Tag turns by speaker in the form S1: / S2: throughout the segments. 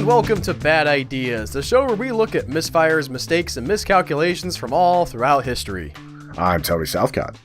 S1: and welcome to Bad Ideas, the show where we look at misfires, mistakes, and miscalculations from all throughout history.
S2: I'm Tony Southcott.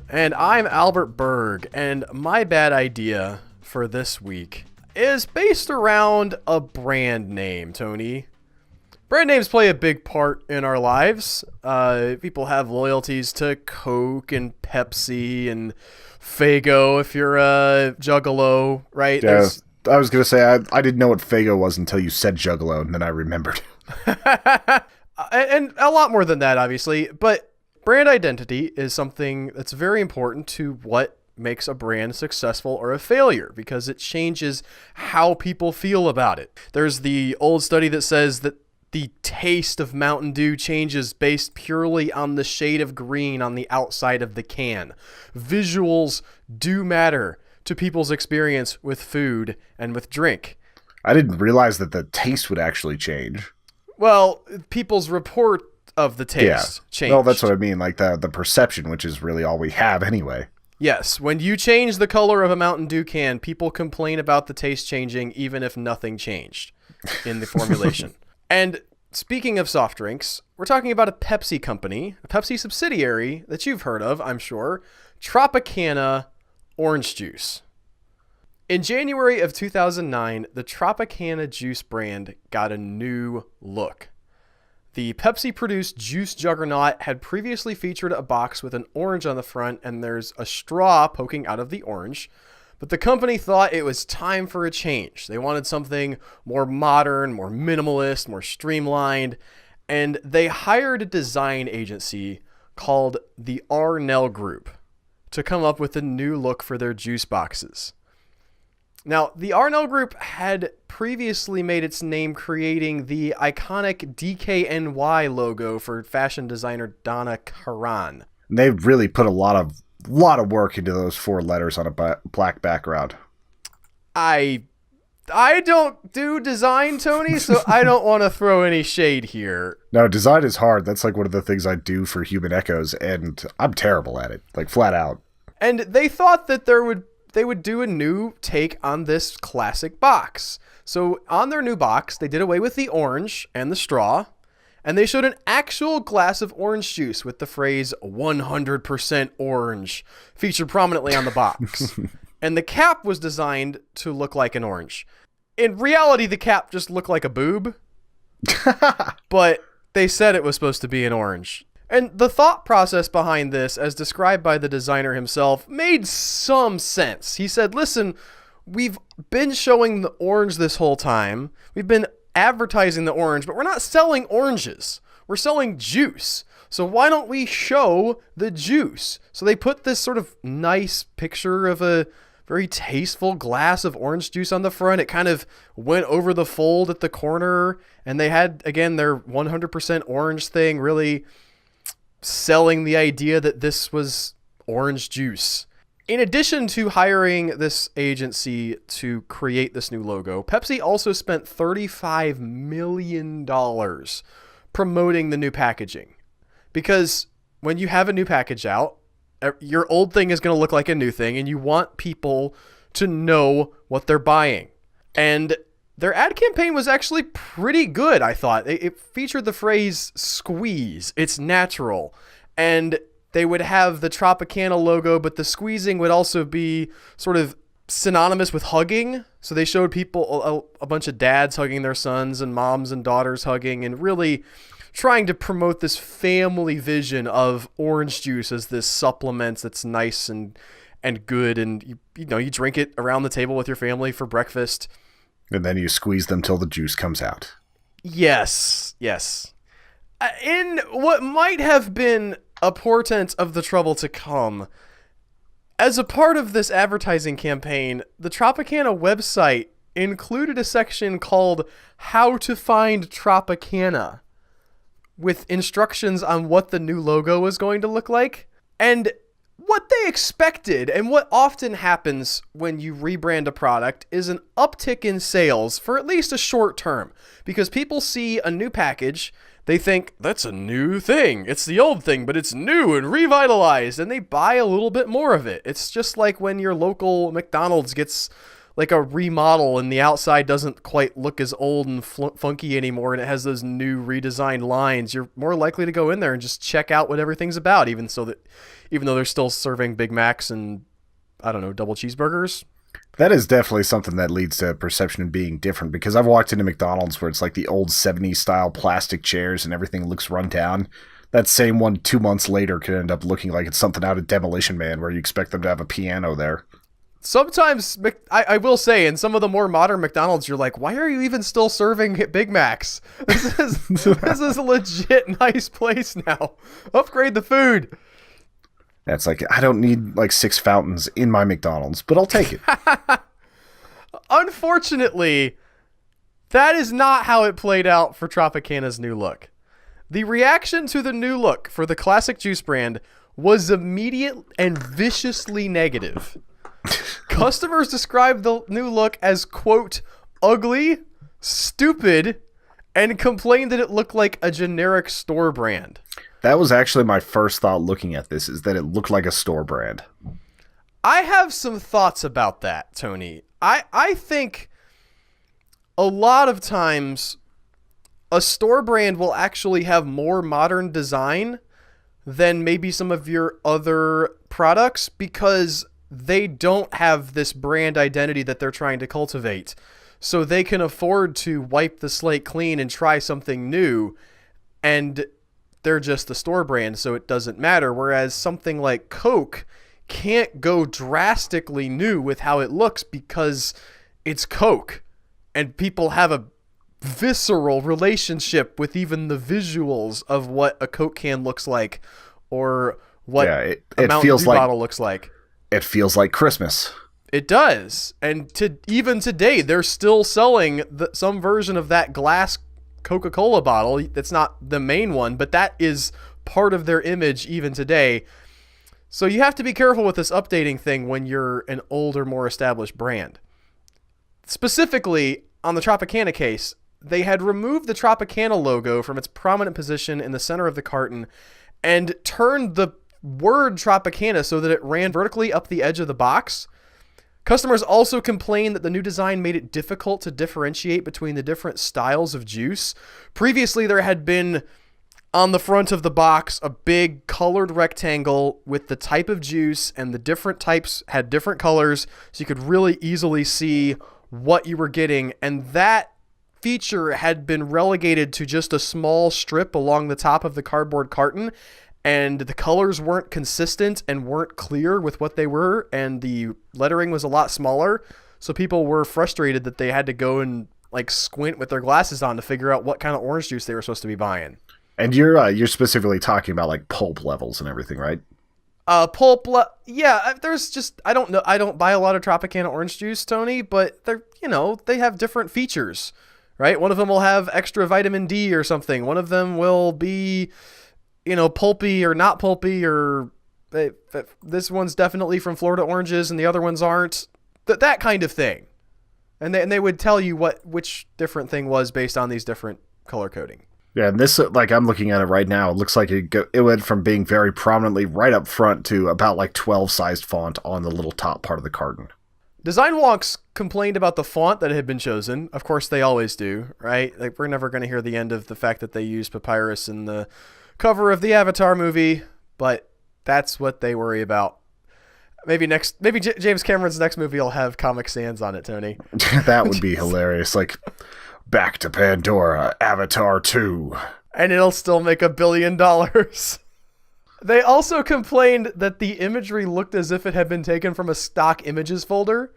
S1: And I'm Albert Berg, and my bad idea for this week is based around a brand name, Tony. Brand names play a big part in our lives. People have loyalties to Coke and Pepsi and Faygo if you're a Juggalo, right?
S2: Yeah, I was going to say, I didn't know what Faygo was until you said Juggalo, and then I remembered.
S1: And a lot more than that, obviously. But brand identity is something that's very important to what makes a brand successful or a failure, because it changes how people feel about it. There's the old study that says that the taste of Mountain Dew changes based purely on the shade of green on the outside of the can. Visuals do matter to people's experience with food and with drink.
S2: I didn't realize that the taste would actually change.
S1: Well, people's report of the taste changed.
S2: Well, that's what I mean, like the perception, which is really all we have anyway.
S1: Yes, when you change the color of a Mountain Dew can, people complain about the taste changing even if nothing changed in the formulation. And speaking of soft drinks, we're talking about a Pepsi company, a Pepsi subsidiary that you've heard of, I'm sure, Tropicana orange juice. In January of 2009, the Tropicana juice brand got a new look. The Pepsi-produced juice juggernaut had previously featured a box with an orange on the front, and there's a straw poking out of the orange. But the company thought it was time for a change. They wanted something more modern, more minimalist, more streamlined, and they hired a design agency called the Arnelle Group to come up with a new look for their juice boxes. Now, the Arnelle Group had previously made its name creating the iconic DKNY logo for fashion designer Donna Karan.
S2: They really put a lot of work into those 4 letters on a black background.
S1: I don't do design, Tony, so I don't want to throw any shade here.
S2: No, design is hard. That's like one of the things I do for Human Echoes, and I'm terrible at it, like flat out. And
S1: they thought that they would do a new take on this classic box. So on their new box, they did away with the orange and the straw, and they showed an actual glass of orange juice with the phrase 100% orange featured prominently on the box. And the cap was designed to look like an orange. In reality, the cap just looked like a boob, but they said it was supposed to be an orange. And the thought process behind this, as described by the designer himself, made some sense. He said, listen, we've been showing the orange this whole time. We've been advertising the orange, but we're not selling oranges. We're selling juice. So why don't we show the juice? So they put this sort of nice picture of a very tasteful glass of orange juice on the front. It kind of went over the fold at the corner, and they had, again, their 100% orange thing, really selling the idea that this was orange juice. In addition to hiring this agency to create this new logo, Pepsi also spent $35 million promoting the new packaging. Because when you have a new package out, your old thing is going to look like a new thing, and you want people to know what they're buying. And their ad campaign was actually pretty good, I thought. It featured the phrase squeeze, it's natural. And they would have the Tropicana logo, but the squeezing would also be sort of synonymous with hugging. So they showed people, a bunch of dads hugging their sons and moms and daughters hugging, and really trying to promote this family vision of orange juice as this supplement that's nice and good. And you drink it around the table with your family for breakfast.
S2: And then you squeeze them till the juice comes out.
S1: Yes. In what might have been a portent of the trouble to come, as a part of this advertising campaign, the Tropicana website included a section called How to Find Tropicana, with instructions on what the new logo was going to look like. And what they expected, and what often happens when you rebrand a product, is an uptick in sales for at least a short term. Because people see a new package, they think, that's a new thing. It's the old thing, but it's new and revitalized, and they buy a little bit more of it. It's just like when your local McDonald's gets like a remodel and the outside doesn't quite look as old and funky anymore and it has those new redesigned lines, you're more likely to go in there and just check out what everything's about, even though they're still serving Big Macs and, I don't know, double cheeseburgers.
S2: That is definitely something that leads to perception of being different, because I've walked into McDonald's where it's like the old 70s style plastic chairs and everything looks run down. That same one 2 months later could end up looking like it's something out of Demolition Man, where you expect them to have a piano there.
S1: Sometimes, I will say, in some of the more modern McDonald's, you're like, why are you even still serving Big Macs? This is a legit nice place now. Upgrade the food.
S2: That's like, I don't need like 6 fountains in my McDonald's, but I'll take it.
S1: Unfortunately, that is not how it played out for Tropicana's new look. The reaction to the new look for the classic juice brand was immediate and viciously negative. Customers described the new look as, quote, ugly, stupid, and complained that it looked like a generic store brand.
S2: That was actually my first thought looking at this, is that it looked like a store brand.
S1: I have some thoughts about that, Tony. I think a lot of times a store brand will actually have more modern design than maybe some of your other products, because they don't have this brand identity that they're trying to cultivate. So they can afford to wipe the slate clean and try something new, and they're just the store brand, so it doesn't matter. Whereas something like Coke can't go drastically new with how it looks because it's Coke, and people have a visceral relationship with even the visuals of what a Coke can looks like, or what a Mountain Dew bottle looks like.
S2: It feels like Christmas.
S1: It does. And even today, they're still selling some version of that glass Coca-Cola bottle. That's not the main one, but that is part of their image even today. So you have to be careful with this updating thing when you're an older, more established brand. Specifically, on the Tropicana case, they had removed the Tropicana logo from its prominent position in the center of the carton and turned the word Tropicana so that it ran vertically up the edge of the box. Customers also complained that the new design made it difficult to differentiate between the different styles of juice. Previously, there had been on the front of the box a big colored rectangle with the type of juice, and the different types had different colors, so you could really easily see what you were getting. And that feature had been relegated to just a small strip along the top of the cardboard carton, and the colors weren't consistent and weren't clear with what they were, and the lettering was a lot smaller, so people were frustrated that they had to go and like squint with their glasses on to figure out what kind of orange juice they were supposed to be buying.
S2: And you're specifically talking about like pulp levels and everything, right?
S1: Yeah, there's just, I don't know, I don't buy a lot of Tropicana orange juice, Tony, but they're, they have different features, right? One of them will have extra vitamin D or something. One of them will be, pulpy or not pulpy, or this one's definitely from Florida oranges and the other ones aren't. That kind of thing. And they would tell you which different thing was based on these different color coding.
S2: Yeah, and this, like, I'm looking at it right now, it looks like it went from being very prominently right up front to about like 12-sized font on the little top part of the carton.
S1: Design wonks complained about the font that had been chosen. Of course, they always do, right? Like, we're never going to hear the end of the fact that they used papyrus in the cover of the Avatar movie, but that's what they worry about. Maybe James Cameron's next movie will have Comic Sans on it, Tony.
S2: That would be hilarious. Like, Back to Pandora, Avatar 2.
S1: And it'll still make $1 billion. They also complained that the imagery looked as if it had been taken from a stock images folder.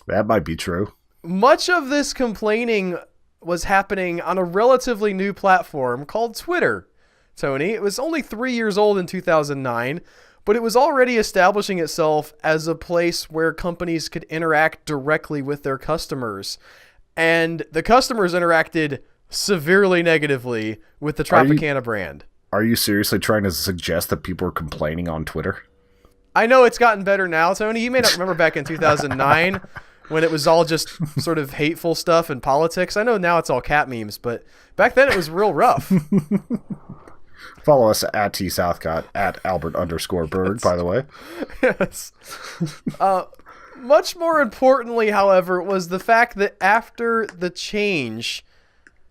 S2: That might be true.
S1: Much of this complaining was happening on a relatively new platform called Twitter, Tony. It was only 3 years old in 2009, but it was already establishing itself as a place where companies could interact directly with their customers. And the customers interacted severely negatively with the Tropicana brand.
S2: Are you seriously trying to suggest that people are complaining on Twitter?
S1: I know it's gotten better now, Tony. You may not remember back in 2009 when it was all just sort of hateful stuff and politics. I know now it's all cat memes, but back then it was real rough.
S2: Follow us at TSouthcott, at Albert_Berg, by the way.
S1: Yes. Much more importantly, however, was the fact that after the change,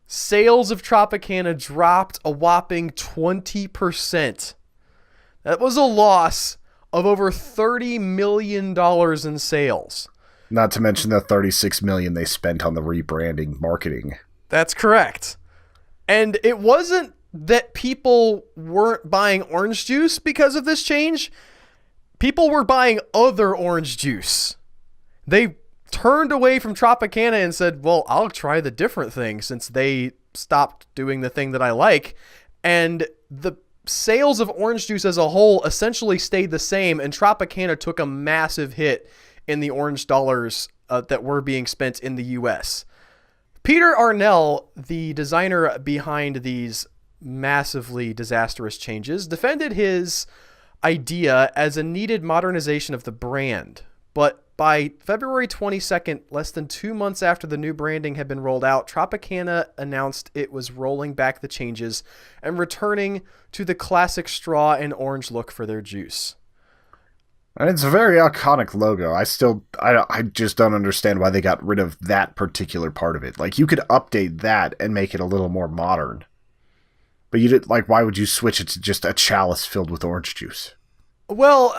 S1: sales of Tropicana dropped a whopping 20%. That was a loss of over $30 million in sales.
S2: Not to mention the $36 million they spent on the rebranding marketing.
S1: That's correct. And it wasn't that people weren't buying orange juice because of this change. People were buying other orange juice. They turned away from Tropicana and said, well, I'll try the different thing since they stopped doing the thing that I like. And the sales of orange juice as a whole essentially stayed the same, and Tropicana took a massive hit in the orange dollars that were being spent in the US. Peter Arnell, the designer behind these massively disastrous changes, defended his idea as a needed modernization of the brand. But by February 22nd, less than 2 months after the new branding had been rolled out, Tropicana announced it was rolling back the changes and returning to the classic straw and orange look for their juice.
S2: And it's a very iconic logo. I just don't understand why they got rid of that particular part of it. Like, you could update that and make it a little more modern. But you did, like, why would you switch it to just a chalice filled with orange juice?
S1: Well,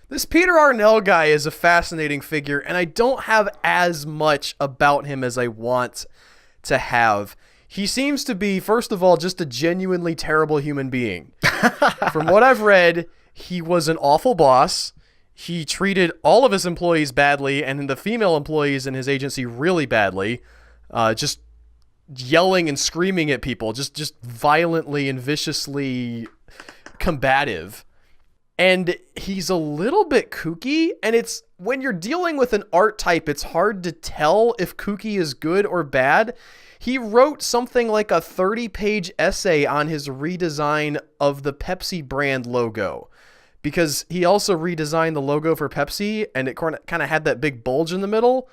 S1: this Peter Arnell guy is a fascinating figure, and I don't have as much about him as I want to have. He seems to be, first of all, just a genuinely terrible human being. From what I've read, he was an awful boss. He treated all of his employees badly, and the female employees in his agency really badly. Just yelling and screaming at people, just violently and viciously combative. And he's a little bit kooky, and it's when you're dealing with an art type, it's hard to tell if kooky is good or bad. He wrote something like a 30-page essay on his redesign of the Pepsi brand logo, because he also redesigned the logo for Pepsi, and it kind of had that big bulge in the middle.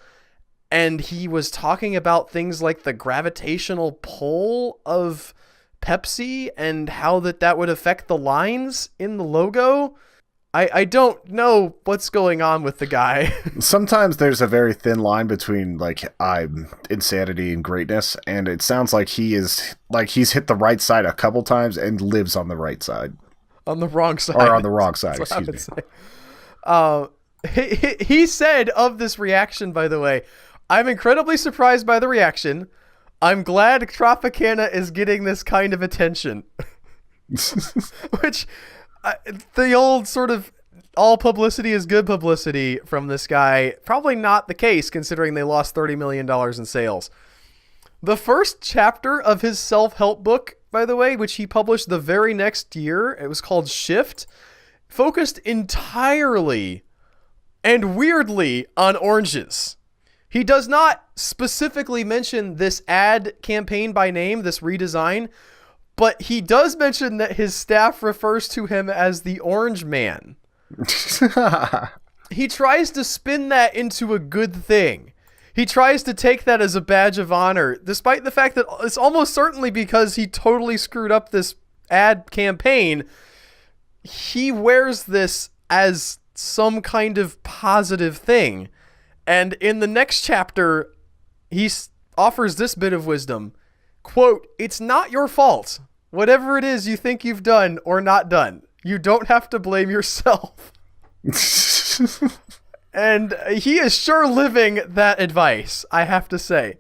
S1: And he was talking about things like the gravitational pull of Pepsi and how that would affect the lines in the logo. I don't know what's going on with the guy.
S2: Sometimes there's a very thin line between, like, insanity and greatness, and it sounds like he's hit the right side a couple times and lives on the right side.
S1: On the wrong side.
S2: Or on the wrong side, excuse
S1: me. He said of this reaction, by the way, I'm incredibly surprised by the reaction. I'm glad Tropicana is getting this kind of attention. Which, the old sort of all publicity is good publicity from this guy, probably not the case considering they lost $30 million in sales. The first chapter of his self-help book, by the way, which he published the very next year, it was called Shift, focused entirely and weirdly on oranges. He does not specifically mention this ad campaign by name, this redesign, but he does mention that his staff refers to him as the Orange Man. He tries to spin that into a good thing. He tries to take that as a badge of honor, despite the fact that it's almost certainly because he totally screwed up this ad campaign. He wears this as some kind of positive thing. And in the next chapter, he offers this bit of wisdom. Quote, "It's not your fault. Whatever it is you think you've done or not done, you don't have to blame yourself." And he is sure living that advice, I have to say.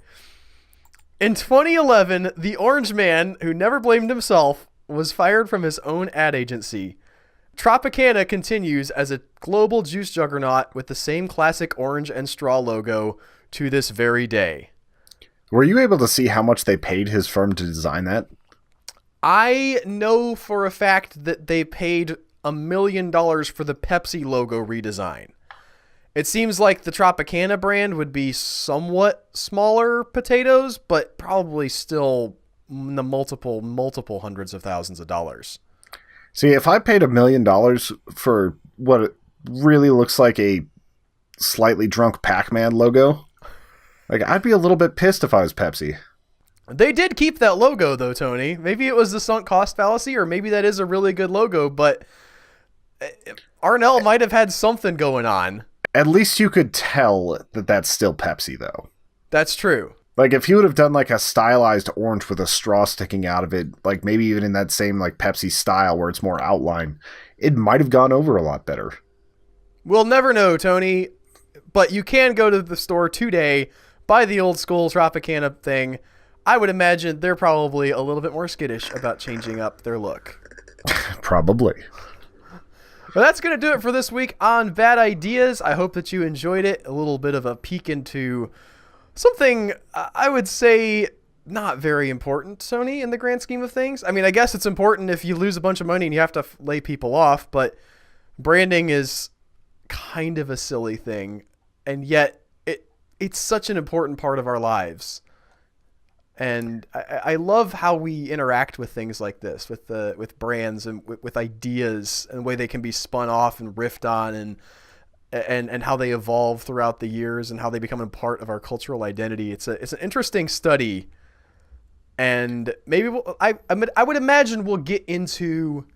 S1: In 2011, the Orange Man, who never blamed himself, was fired from his own ad agency. Tropicana continues as a global juice juggernaut with the same classic orange and straw logo to this very day.
S2: Were you able to see how much they paid his firm to design that?
S1: I know for a fact that they paid $1 million for the Pepsi logo redesign. It seems like the Tropicana brand would be somewhat smaller potatoes, but probably still in the multiple hundreds of thousands of dollars.
S2: See, if I paid $1 million for what really looks like a slightly drunk Pac-Man logo, like, I'd be a little bit pissed if I was Pepsi.
S1: They did keep that logo, though, Tony. Maybe it was the sunk cost fallacy, or maybe that is a really good logo, but Arnell might have had something going on.
S2: At least you could tell that that's still Pepsi, though.
S1: That's true.
S2: Like, if you would have done, like, a stylized orange with a straw sticking out of it, like, maybe even in that same, like, Pepsi style where it's more outline, it might have gone over a lot better.
S1: We'll never know, Tony, but you can go to the store today, buy the old school Tropicana thing. I would imagine they're probably a little bit more skittish about changing up their look.
S2: Probably.
S1: Well, that's going to do it for this week on Bad Ideas. I hope that you enjoyed it. A little bit of a peek into something I would say not very important, Sony, in the grand scheme of things. I mean, I guess it's important if you lose a bunch of money and you have to lay people off, but branding is kind of a silly thing, and yet it's such an important part of our lives. And I love how we interact with things like this, with brands and with ideas and the way they can be spun off and riffed on, and how they evolve throughout the years and how they become a part of our cultural identity. It's an interesting study, and maybe I would imagine we'll get into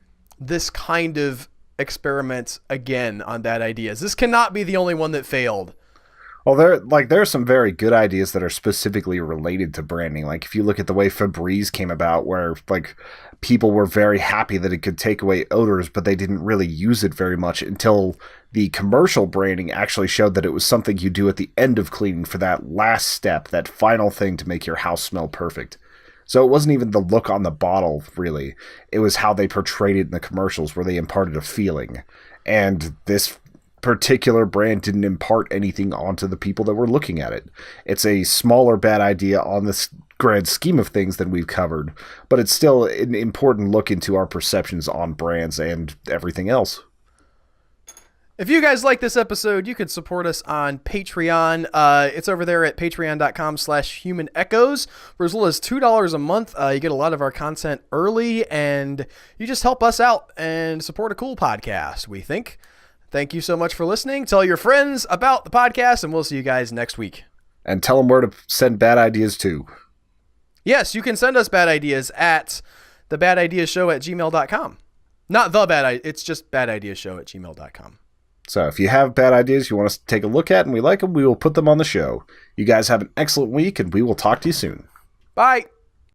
S1: this kind of experiment again on Bad Ideas. This cannot be the only one that failed.
S2: Well, there are some very good ideas that are specifically related to branding. Like, if you look at the way Febreze came about, where, like, people were very happy that it could take away odors, but they didn't really use it very much until the commercial branding actually showed that it was something you do at the end of cleaning for that last step, that final thing to make your house smell perfect. So it wasn't even the look on the bottle, really. It was how they portrayed it in the commercials, where they imparted a feeling. And this particular brand didn't impart anything onto the people that were looking at it. It's a smaller bad idea on this grand scheme of things than we've covered, but it's still an important look into our perceptions on brands and everything else.
S1: If you guys like this episode, you can support us on Patreon. It's over there at patreon.com/humanechoes. For as little as $2 a month, you get a lot of our content early, and you just help us out and support a cool podcast, we think. Thank you so much for listening. Tell your friends about the podcast, and we'll see you guys next week.
S2: And tell them where to send bad ideas to.
S1: Yes, you can send us bad ideas at thebadideashow@gmail.com. Not the bad, it's just badideashow@gmail.com.
S2: So if you have bad ideas you want us to take a look at and we like them, we will put them on the show. You guys have an excellent week, and we will talk to you soon.
S1: Bye.